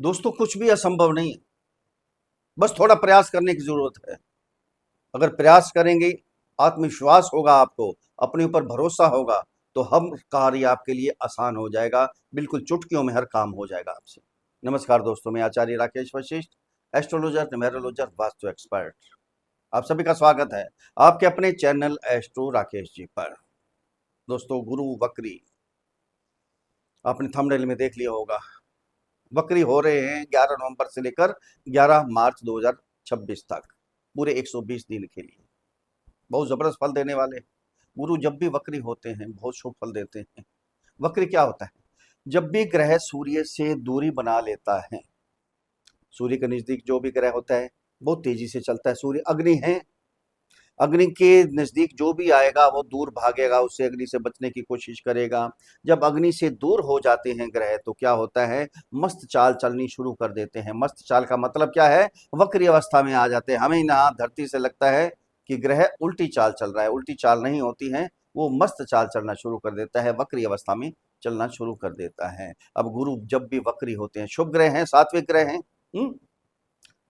दोस्तों कुछ भी असंभव नहीं है, बस थोड़ा प्रयास करने की जरूरत है। अगर प्रयास करेंगे, आत्मविश्वास होगा आपको, अपने ऊपर भरोसा होगा, तो हम कार्य आपके लिए आसान हो जाएगा। बिल्कुल चुटकियों में हर काम हो जाएगा आपसे। नमस्कार दोस्तों, मैं आचार्य राकेश वशिष्ठ, एस्ट्रोलॉजर, न्यूमेरोलॉजर, वास्तु एक्सपर्ट। आप सभी का स्वागत है आपके अपने चैनल एस्ट्रो राकेश जी पर। दोस्तों, गुरु वक्री आपने थंबनेल में देख लिया होगा। वक्री हो रहे हैं 11 नवंबर से लेकर 11 मार्च 2026 तक, पूरे 120 दिन के लिए। बहुत जबरदस्त फल देने वाले हैं। गुरु जब भी वक्री होते हैं बहुत शुभ फल देते हैं। वक्री क्या होता है? जब भी ग्रह सूर्य से दूरी बना लेता है, सूर्य के नजदीक जो भी ग्रह होता है बहुत तेजी से चलता है। सूर्य अग्नि है, अग्नि के नजदीक जो भी आएगा वो दूर भागेगा, उससे अग्नि से बचने की कोशिश करेगा। जब अग्नि से दूर हो जाते हैं ग्रह तो क्या होता है? मस्त चाल चलनी शुरू कर देते हैं। मस्त चाल का मतलब क्या है? वक्री अवस्था में आ जाते हैं। हमें यहाँ धरती से लगता है कि ग्रह उल्टी चाल चल रहा है, उल्टी चाल नहीं होती है, वो मस्त चाल चलना शुरू कर देता है, वक्री अवस्था में चलना शुरू कर देता है। अब गुरु जब भी वक्री होते हैं, शुभ ग्रह हैं, सात्विक ग्रह हैं,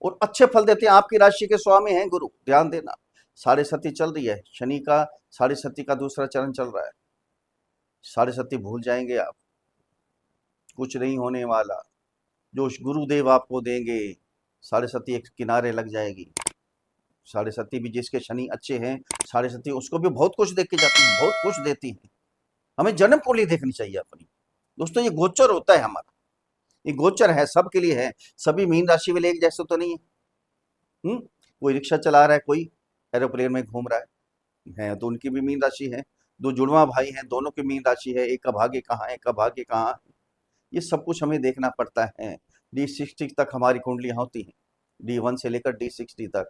और अच्छे फल देते हैं। आपकी राशि के स्वामी हैं गुरु, ध्यान देना। साढ़े सती चल रही है, शनि का साढ़े सती का दूसरा चरण चल रहा है। साढ़े सती भूल जाएंगे आप, कुछ नहीं होने वाला। जो गुरुदेव आपको देंगे, साढ़े सती एक किनारे लग जाएगी। साढ़े सती भी जिसके शनि अच्छे हैं, साढ़े सती उसको भी बहुत कुछ देख के जाती है, बहुत कुछ देती है। हमें जन्म कुंडली देखनी चाहिए अपनी। दोस्तों, ये गोचर होता है हमारा, ये गोचर है, सबके लिए है। सभी मीन राशि वाले एक जैसे तो नहीं है। कोई रिक्शा चला रहा है, कोई एरोप्लेन में घूम रहा है तो उनकी भी मीन राशि है। दो जुड़वा भाई हैं, दोनों की मीन राशि है। एक का भाग्य कहाँ है, एक का भाग्य कहाँ है, ये सब कुछ हमें देखना पड़ता है। D60 तक हमारी कुंडलियां होती हैं, D1 से लेकर D60 तक।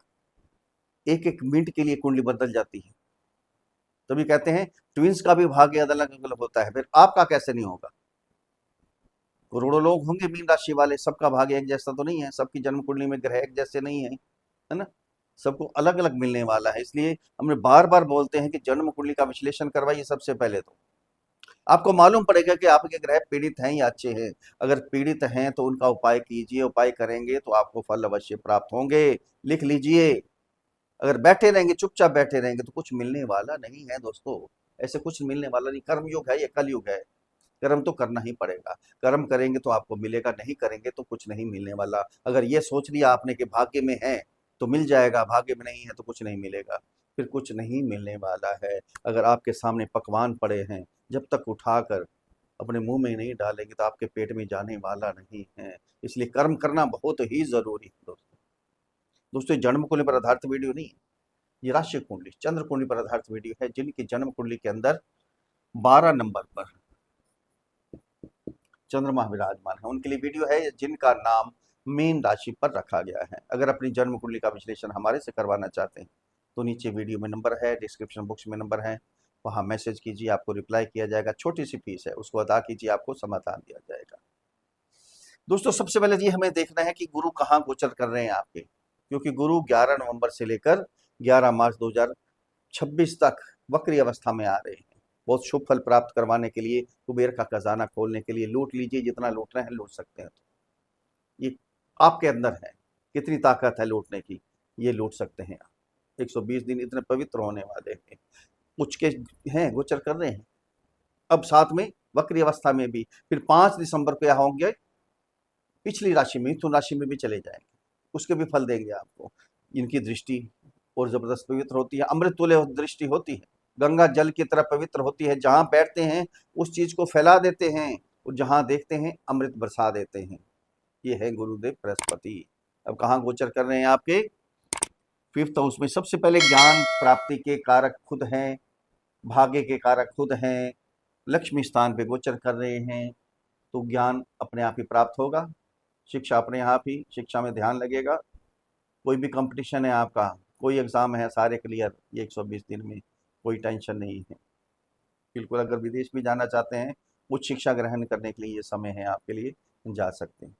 एक एक मिनट के लिए कुंडली बदल जाती है। तभी कहते हैं ट्विंस का भी भाग्य अलग अलग होता है। फिर आपका कैसे नहीं होगा? करोड़ों लोग होंगे मीन राशि वाले, सबका भाग्य एक जैसा तो नहीं है, सबकी जन्म कुंडली में ग्रह एक जैसे नहीं है ना? सबको अलग अलग मिलने वाला है। इसलिए हमने बार बार बोलते हैं कि जन्म कुंडली का विश्लेषण करवाइए सबसे पहले। तो आपको मालूम पड़ेगा कि आपके ग्रह पीड़ित हैं या अच्छे हैं। अगर पीड़ित हैं तो उनका उपाय कीजिए, उपाय करेंगे तो आपको फल अवश्य प्राप्त होंगे। लिख लीजिए। अगर बैठे रहेंगे, चुपचाप बैठे रहेंगे तो कुछ मिलने वाला नहीं है दोस्तों। ऐसे कुछ मिलने वाला नहीं। कर्म युग है, ये कल युग है। कर्म तो करना ही पड़ेगा। कर्म करेंगे तो आपको मिलेगा, नहीं करेंगे तो कुछ नहीं मिलने वाला। अगर ये सोच लिया आपने कि भाग्य में है तो मिल जाएगा, भाग्य में नहीं है तो कुछ नहीं मिलेगा, फिर कुछ नहीं मिलने वाला है। अगर आपके सामने पकवान पड़े हैं, जब तक उठाकर अपने मुंह में नहीं डालेंगे तो आपके पेट में जाने वाला नहीं है। इसलिए कर्म करना बहुत ही जरूरी है दोस्तों। दोस्तों, ये जन्म कुंडली पर आधारित वीडियो नहीं है, ये राशि कुंडली, चंद्र कुंडली पर आधारित वीडियो है। जिनकी जन्म कुंडली के अंदर 12 नंबर पर चंद्रमा विराजमान है उनके लिए वीडियो है, जिनका नाम मीन राशि पर रखा गया है। अगर अपनी जन्म कुंडली का विश्लेषण हमारे से करवाना चाहते हैं तो नीचे वीडियो में नंबर है, डिस्क्रिप्शन बॉक्स में नंबर है, वहां मैसेज कीजिए, आपको रिप्लाई किया जाएगा। छोटी सी फीस है, उसको अदा कीजिए, आपको समाधान दिया जाएगा। दोस्तों, सबसे पहले ये हमें देखना है कि गुरु कहाँ गोचर कर रहे हैं आपके, क्योंकि गुरु 11 नवंबर से लेकर 11 मार्च 2026 तक वक्री अवस्था में आ रहे हैं। बहुत शुभ फल प्राप्त करवाने के लिए, कुबेर का खजाना खोलने के लिए। लूट लीजिए, जितना लूटना है लूट सकते हैं। तो ये आपके अंदर है, कितनी ताकत है लूटने की, ये लूट सकते हैं आप। 120 दिन इतने पवित्र होने वाले हैं, कुछ के हैं गोचर कर रहे हैं। अब साथ में वक्री अवस्था में भी फिर 5 दिसंबर को यहाँ होंगे पिछली राशि में, मिथुन राशि में भी चले जाएंगे, उसके भी फल देंगे आपको। इनकी दृष्टि और जबरदस्त पवित्र होती है, अमृत तुल्य दृष्टि होती है, गंगा जल की तरह पवित्र होती है। जहां बैठते हैं उस चीज को फैला देते हैं, और जहां देखते हैं अमृत बरसा देते हैं। ये है गुरुदेव बृहस्पति। अब कहाँ गोचर कर रहे हैं आपके? 5th हाउस में। सबसे पहले ज्ञान प्राप्ति के कारक खुद हैं, भाग्य के कारक खुद हैं, लक्ष्मी स्थान पे गोचर कर रहे हैं, तो ज्ञान अपने आप ही प्राप्त होगा। शिक्षा अपने आप ही, शिक्षा में ध्यान लगेगा। कोई भी कंपटीशन है आपका, कोई एग्जाम है, सारे क्लियर ये 120 दिन में, कोई टेंशन नहीं है। बिल्कुल, अगर विदेश भी जाना चाहते हैं, उच्च शिक्षा ग्रहण करने के लिए ये समय है आपके लिए, जा सकते हैं।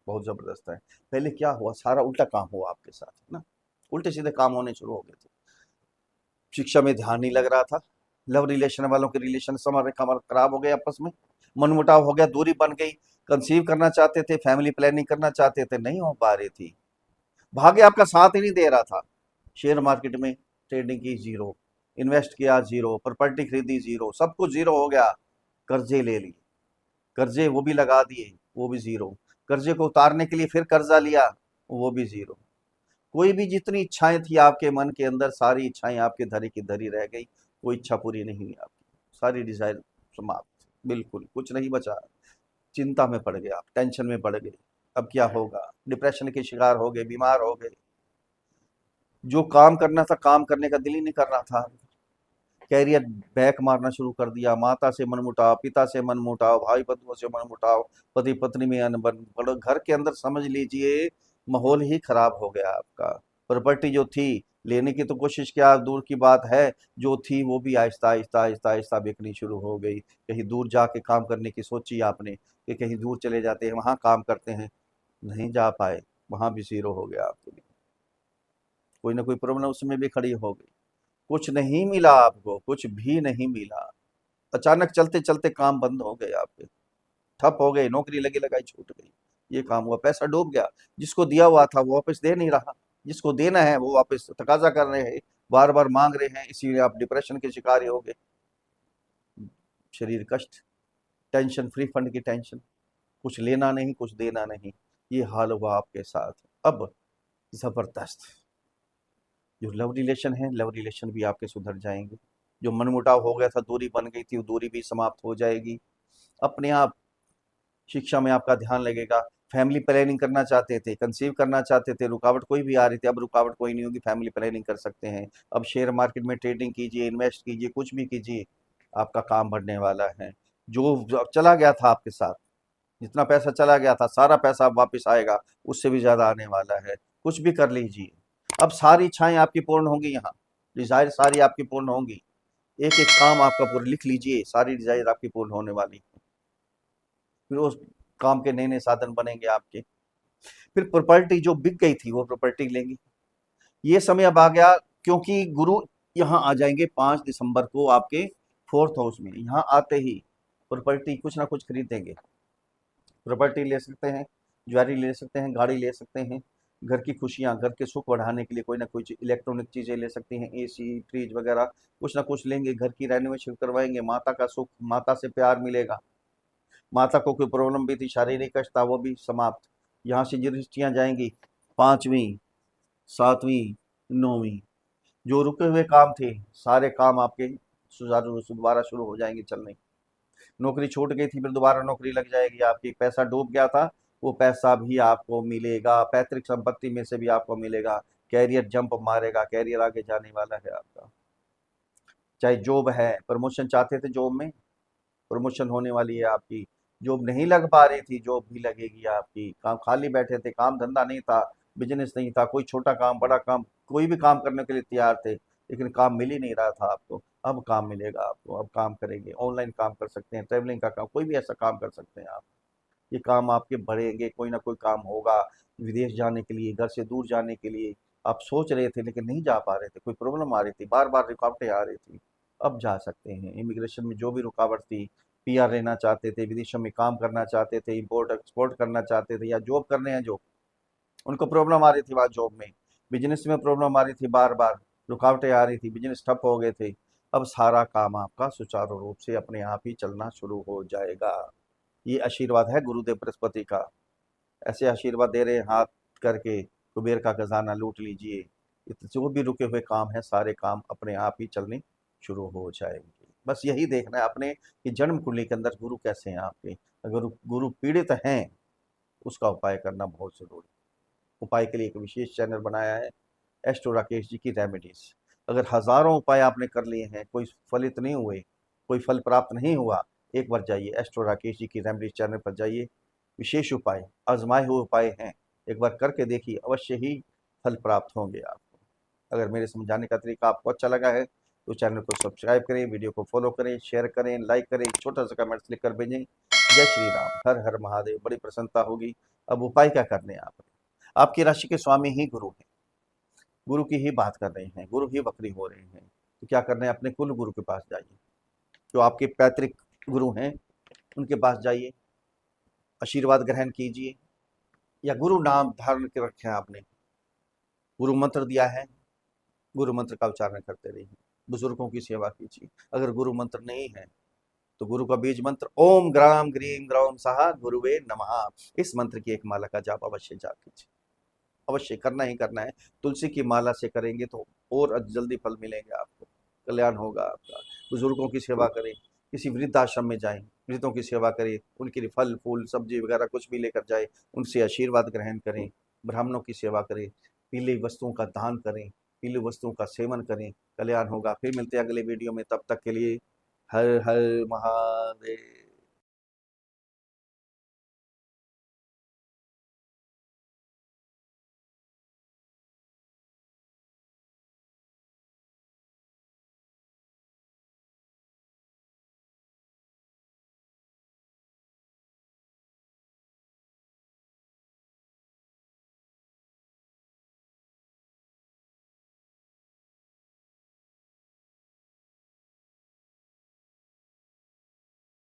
बहुत जबरदस्त है। पहले क्या हुआ, सारा उल्टा काम हुआ आपके साथ, है ना? उल्टे सीधे काम होने शुरू हो गए थे। शिक्षा में ध्यान नहीं लग रहा था, लव रिलेशन वालों के रिलेशन हमारे खराब हो गए, आपस में मनमुटाव हो गया, दूरी बन गई। कंसीव करना चाहते थे, फैमिली प्लानिंग करना चाहते थे, नहीं हो पा रही थी। भाग्य आपका साथ ही नहीं दे रहा था। शेयर मार्केट में ट्रेडिंग की जीरो, इन्वेस्ट किया जीरो, प्रॉपर्टी खरीदी जीरो, सब कुछ जीरो हो गया। कर्जे ले लिए, कर्जे वो भी लगा दिए, वो भी जीरो। कर्जे को उतारने के लिए फिर कर्जा लिया, वो भी जीरो। कोई भी जितनी इच्छाएं थी आपके मन के अंदर, सारी इच्छाएं आपके धरी की धरी रह गई। कोई इच्छा पूरी नहीं हुई आपकी, सारी डिजायर समाप्त, बिल्कुल कुछ नहीं बचा। चिंता में पड़ गए आप, टेंशन में पड़ गए, अब क्या होगा, डिप्रेशन के शिकार हो गए, बीमार हो गए। जो काम करना था, काम करने का दिल ही नहीं कर रहा था। कैरियर बैक मारना शुरू कर दिया, माता से मनमुटाव, पिता से मनमुटाव, भाई बंधुओं से मनमुटाव, पति पत्नी में अनबन, बड़ो घर के अंदर समझ लीजिए माहौल ही खराब हो गया आपका। प्रॉपर्टी जो थी लेने की तो कोशिश किया, दूर की बात है, जो थी वो भी आहिस्ता आहिस्ता आहिस्ता आहिस्ता बिकनी शुरू हो गई। कहीं दूर जाके काम करने की सोची आपने कि कहीं दूर चले जाते हैं, वहां काम करते हैं, नहीं जा पाए, वहां भी जीरो हो गया आपके लिए। कोई ना कोई प्रॉब्लम उसमें भी खड़ी हो गई। कुछ नहीं मिला आपको, कुछ भी नहीं मिला। अचानक चलते चलते काम बंद हो गए आपके, ठप हो गए, नौकरी लगी लगाई छूट गई। ये काम हुआ, पैसा डूब गया। जिसको दिया हुआ था वो वापस दे नहीं रहा, जिसको देना है वो वापस तकाजा कर रहे हैं, बार बार मांग रहे हैं, इसीलिए आप डिप्रेशन के शिकार हो गए। शरीर कष्ट, टेंशन, फ्री फंड की टेंशन, कुछ लेना नहीं, कुछ देना नहीं, ये हाल हुआ आपके साथ। अब जबरदस्त जो लव रिलेशन है, लव रिलेशन भी आपके सुधर जाएंगे। जो मनमुटाव हो गया था, दूरी बन गई थी, वो दूरी भी समाप्त हो जाएगी। अपने आप शिक्षा में आपका ध्यान लगेगा। फैमिली प्लानिंग करना चाहते थे, कंसीव करना चाहते थे, रुकावट कोई भी आ रही थी, अब रुकावट कोई नहीं होगी, फैमिली प्लानिंग कर सकते हैं। अब शेयर मार्केट में ट्रेडिंग कीजिए, इन्वेस्ट कीजिए, कुछ भी कीजिए, आपका काम बढ़ने वाला है। जो चला गया था आपके साथ, जितना पैसा चला गया था, सारा पैसा अब वापस आएगा, उससे भी ज्यादा आने वाला है। कुछ भी कर लीजिए, अब सारी इच्छाएं आपकी पूर्ण होंगी, यहाँ डिजायर सारी आपकी पूर्ण होंगी। एक एक काम आपका पूरा लिख लीजिए, सारी डिजायर आपकी पूर्ण होने वाली है। फिर उस काम के नए नए साधन बनेंगे आपके। फिर प्रॉपर्टी जो बिक गई थी वो प्रॉपर्टी लेंगे। ये समय अब आ गया, क्योंकि गुरु यहाँ आ जाएंगे 5 दिसंबर को आपके 4th हाउस में। यहाँ आते ही प्रॉपर्टी कुछ ना कुछ खरीदेंगे। प्रॉपर्टी ले सकते हैं, ज्वेलरी ले सकते हैं, गाड़ी ले सकते हैं, घर की खुशियाँ, घर के सुख बढ़ाने के लिए कोई ना कोई इलेक्ट्रॉनिक चीज़ें ले सकती हैं, एसी, फ्रिज वगैरह कुछ ना कुछ लेंगे, घर की रेनोवेशन करवाएंगे, माता का सुख, माता से प्यार मिलेगा। माता को कोई प्रॉब्लम भी थी, शारीरिक कष्ट था, वो भी समाप्त। यहाँ से जो दृष्टियाँ जाएंगी, 5वीं, 7वीं, 9वीं, जो रुके हुए काम थे, सारे काम आपके सुचारू रूप से दोबारा शुरू हो जाएंगे चलने। नौकरी छूट गई थी, फिर दोबारा नौकरी लग जाएगी आपकी। पैसा डूब गया था, वो पैसा भी आपको मिलेगा, पैतृक संपत्ति में से भी आपको मिलेगा। कैरियर जंप मारेगा, कैरियर आगे जाने वाला है आपका। चाहे जॉब है, प्रमोशन चाहते थे जॉब में, प्रमोशन होने वाली है आपकी। जॉब नहीं लग पा रही थी, जॉब भी लगेगी आपकी। काम खाली बैठे थे, काम धंधा नहीं था, बिजनेस नहीं था, कोई छोटा काम बड़ा काम कोई भी काम करने के लिए तैयार थे, लेकिन काम मिल ही नहीं रहा था आपको। अब काम मिलेगा आपको, अब काम करेंगे, ऑनलाइन काम कर सकते हैं, ट्रेवलिंग का काम, कोई भी ऐसा काम कर सकते हैं आप। ये काम आपके बढ़ेंगे, कोई ना कोई काम होगा। विदेश जाने के लिए, घर से दूर जाने के लिए आप सोच रहे थे लेकिन नहीं जा पा रहे थे, कोई प्रॉब्लम आ रही थी, बार बार रुकावटें आ रही थी, अब जा सकते हैं। इमिग्रेशन में जो भी रुकावट थी, पीआर लेना चाहते थे, विदेशों में काम करना चाहते थे, इंपोर्ट एक्सपोर्ट करना चाहते थे, या जॉब करने हैं जो, उनको प्रॉब्लम आ रही थी वहाँ जॉब में, बिजनेस में प्रॉब्लम आ रही थी, बार बार रुकावटें आ रही थी, बिजनेस ठप हो गए थे। अब सारा काम आपका सुचारू रूप से अपने आप ही चलना शुरू हो जाएगा। ये आशीर्वाद है गुरुदेव बृहस्पति का। ऐसे आशीर्वाद दे रहे हैं, हाथ करके कुबेर का खजाना लूट लीजिए। जो भी रुके हुए काम है, सारे काम अपने आप ही चलने शुरू हो जाएंगे। बस यही देखना है आपने कि जन्म कुंडली के अंदर गुरु कैसे हैं आपके। अगर गुरु पीड़ित हैं, उसका उपाय करना बहुत जरूरी। उपाय के लिए एक विशेष चैनल बनाया है, एस्ट्रो राकेश जी की रेमेडीज। अगर हजारों उपाय आपने कर लिए हैं, कोई फलित नहीं हुए, कोई फल प्राप्त नहीं हुआ, एक बार जाइए एस्ट्रो राकेश जी की रेमेडीज चैनल पर जाइए। विशेष उपाय, आजमाए हुए उपाय हैं, एक बार करके देखिए, अवश्य ही फल प्राप्त होंगे आपको। अगर मेरे समझाने का तरीका आपको अच्छा लगा है तो चैनल को सब्सक्राइब करें, वीडियो को फॉलो करें, शेयर करें, लाइक करें, छोटा सा कमेंट लिख कर भेजें। जय श्री राम, हर हर महादेव, बड़ी प्रसन्नता होगी। अब उपाय क्या करने हैं आपने, आपकी राशि के स्वामी ही गुरु हैं, गुरु की ही बात कर रहे हैं, गुरु ही वक्री हो रहे हैं, तो क्या करना है, अपने कुल गुरु के पास जाइए, जो आपके पैतृक गुरु हैं उनके पास जाइए। आशीर्वाद ग्रहण कीजिए, या गुरु नाम धारण के रखे हैं आपने, गुरु मंत्र दिया है, गुरु मंत्र का उच्चारण करते रहिए, बुजुर्गों की सेवा कीजिए। अगर गुरु मंत्र नहीं है तो गुरु का बीज मंत्र ओम ग्राम ग्रीम ग्रौम सहा गुरुवे नमः, इस मंत्र की एक माला का जाप अवश्य जाप कीजिए, अवश्य करना ही करना है। तुलसी की माला से करेंगे तो और जल्दी फल मिलेंगे आपको, कल्याण होगा आपका। बुजुर्गों की सेवा करें, किसी वृद्धाश्रम में जाएं, वृद्धों की सेवा करें, उनके लिए फल फूल सब्जी वगैरह कुछ भी लेकर जाए, उनसे आशीर्वाद ग्रहण करें, ब्राह्मणों की सेवा करें, पीली वस्तुओं का दान करें, पीली वस्तुओं का सेवन करें, कल्याण होगा। फिर मिलते हैं अगले वीडियो में, तब तक के लिए हर हर महादेव।